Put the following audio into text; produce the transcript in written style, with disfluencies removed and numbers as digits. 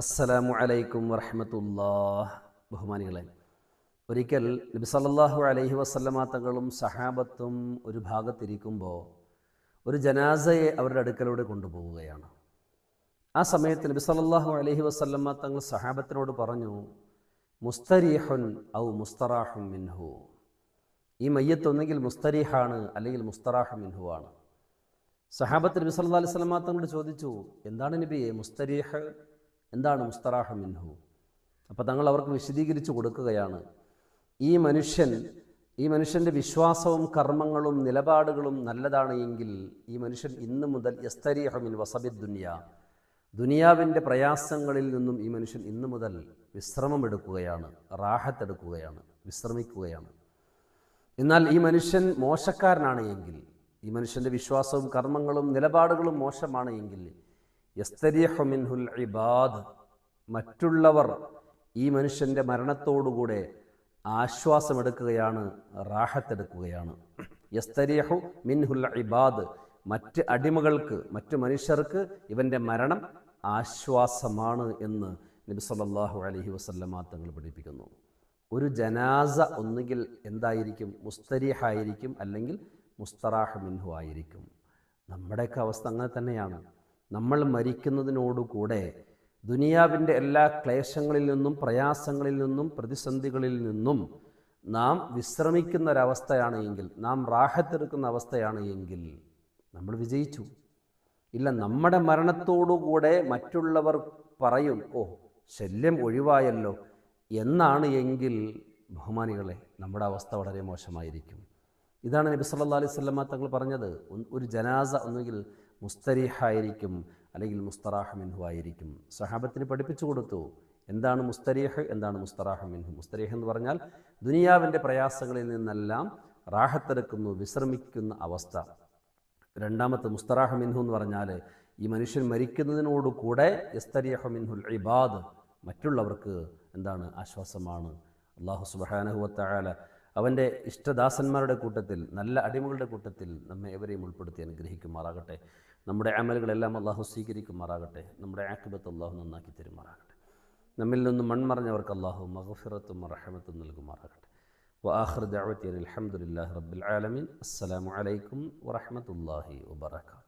അസ്സലാമു അലൈക്കും വറഹ്മത്തുള്ളാഹി. ബഹുമാനികളെ, ഒരിക്കൽ നബി സല്ലല്ലാഹു അലൈഹി വസല്ലമ തങ്ങളും സഹാബത്തും ഒരു ഭാഗത്തിരിക്കുമ്പോൾ ഒരു ജനാസയെ അവരുടെ അടുക്കലൂടെ കൊണ്ടുപോവുകയാണ്. ആ സമയത്ത് നബി സല്ലല്ലാഹു അലൈഹി വസല്ലമ തങ്ങൾ സഹാബത്തിനോട് പറഞ്ഞു, മുസ്തരീഹുൻ ഔ മുസ്തറാഹുൻ മിൻഹു. ഈ മയ്യത്ത് ഒന്നെങ്കിൽ മുസ്തരീഹാണ് അല്ലെങ്കിൽ മുസ്തറാഹു മിൻഹു ആണ്. സഹാബത്ത് നബി സല്ലല്ലാഹു അലൈഹി വസല്ലമ തങ്ങളോട് ചോദിച്ചു, എന്താണ് നബിയെ മുസ്തരീഹ്, എന്താണ് മുസ്തറാഹു മിൻഹു? അപ്പോൾ തങ്ങൾ അവർക്ക് വിശദീകരിച്ചു കൊടുക്കുകയാണ്, ഈ മനുഷ്യൻ്റെ വിശ്വാസവും കർമ്മങ്ങളും നിലപാടുകളും നല്ലതാണ് എങ്കിൽ ഈ മനുഷ്യൻ ഇന്ന് മുതൽ യസ്തരീഹു മിൻ വസബിദ് ദുനിയ, ദുനിയാവിൻ്റെ പ്രയാസങ്ങളിൽ നിന്നും ഈ മനുഷ്യൻ ഇന്ന് മുതൽ വിശ്രമമെടുക്കുകയാണ്, റാഹത്തെടുക്കുകയാണ്, വിശ്രമിക്കുകയാണ്. എന്നാൽ ഈ മനുഷ്യൻ മോശക്കാരനാണ് എങ്കിൽ, ഈ മനുഷ്യൻ്റെ വിശ്വാസവും കർമ്മങ്ങളും നിലപാടുകളും മോശമാണ് എങ്കിൽ യസ്തരീഹു മിൻഹുൽ ഇബാദ്, മറ്റുള്ളവർ ഈ മനുഷ്യൻ്റെ മരണത്തോടുകൂടെ ആശ്വാസമെടുക്കുകയാണ്, റാഹത്തെടുക്കുകയാണ്. യസ്തരീഹു മിൻഹുൽ ഇബാദ്, മറ്റ് അടിമകൾക്ക്, മറ്റു മനുഷ്യർക്ക് ഇവൻ്റെ മരണം ആശ്വാസമാണ് എന്ന് നബി സല്ലല്ലാഹു അലൈഹി വസല്ലമ തങ്ങൾ പഠിപ്പിക്കുന്നു. ഒരു ജനാസ ഒന്നുകിൽ എന്തായിരിക്കും? മുസ്തരീഹായിരിക്കും, അല്ലെങ്കിൽ മുസ്തറാഹു മിൻഹു ആയിരിക്കും. നമ്മുടെയൊക്കെ അവസ്ഥ അങ്ങനെ തന്നെയാണ്. നമ്മൾ മരിക്കുന്നതിനോടുകൂടെ ദുനിയാവിൻ്റെ എല്ലാ ക്ലേശങ്ങളിൽ നിന്നും, പ്രയാസങ്ങളിൽ നിന്നും, പ്രതിസന്ധികളിൽ നിന്നും നാം വിശ്രമിക്കുന്ന ഒരവസ്ഥയാണ് എങ്കിൽ, നാം റാഹത്തെടുക്കുന്ന അവസ്ഥയാണ് എങ്കിൽ നമ്മൾ വിജയിച്ചു. ഇല്ല, നമ്മുടെ മരണത്തോടുകൂടെ മറ്റുള്ളവർ പറയും, ഓ ശല്യം ഒഴിവായല്ലോ എന്നാണ് എങ്കിൽ, ബഹുമാനികളെ, നമ്മുടെ അവസ്ഥ വളരെ മോശമായിരിക്കും. ഇതാണ് നബി സല്ലല്ലാഹു അലൈഹി വസല്ലമ തങ്ങൾ പറഞ്ഞത്. ഒരു ജനാസ ഒന്നുകിൽ മുസ്തരീഹായിരിക്കും, അല്ലെങ്കിൽ മുസ്തറാഹു മിൻഹു ആയിരിക്കും. സഹാബത്തിന് പഠിപ്പിച്ചു കൊടുത്തു, എന്താണ് മുസ്തരീഹ്, എന്താണ് മുസ്തറാഹു മിൻഹു. മുസ്തരീഹ് എന്ന് പറഞ്ഞാൽ ദുനിയാവിൻ്റെ പ്രയാസങ്ങളിൽ നിന്നെല്ലാം റാഹത്തെടുക്കുന്നു, വിശ്രമിക്കുന്ന അവസ്ഥ. രണ്ടാമത്തെ മുസ്തറാഹു മിൻഹു എന്ന് പറഞ്ഞാൽ ഈ മനുഷ്യൻ മരിക്കുന്നതിനോടുകൂടെ യസ്തരീഹു മിൻഹുൽ ഇബാദ്, മറ്റുള്ളവർക്ക് എന്താണ്? ആശ്വാസമാണ്. അല്ലാഹു സുബ്ഹാനഹു വ തആല അവൻ്റെ ഇഷ്ടദാസന്മാരുടെ കൂട്ടത്തിൽ, നല്ല അടിമകളുടെ കൂട്ടത്തിൽ നമ്മെ എവരെയും ഉൾപ്പെടുത്തി അനുഗ്രഹിക്കുമാറാകട്ടെ. നമ്മുടെ അമലുകളെല്ലാം അല്ലാഹു സ്വീകരിക്കുമാറാകട്ടെ. നമ്മുടെ ആഖിബത്ത് അല്ലാഹു നന്നാക്കി തരുമാറാകട്ടെ. നമ്മിൽ നിന്നും മൺമറഞ്ഞവർക്ക് അല്ലാഹു മഗ്ഫിറത്തും റഹ്മത്തും നൽകുമാറാകട്ടെ. വആഖിറു ദഅവതി അൽഹംദുലില്ലാഹി റബ്ബിൽ ആലമീൻ. അസ്സലാമു അലൈക്കും വറഹ്മത്തുള്ളാഹി വബറകാതുഹു.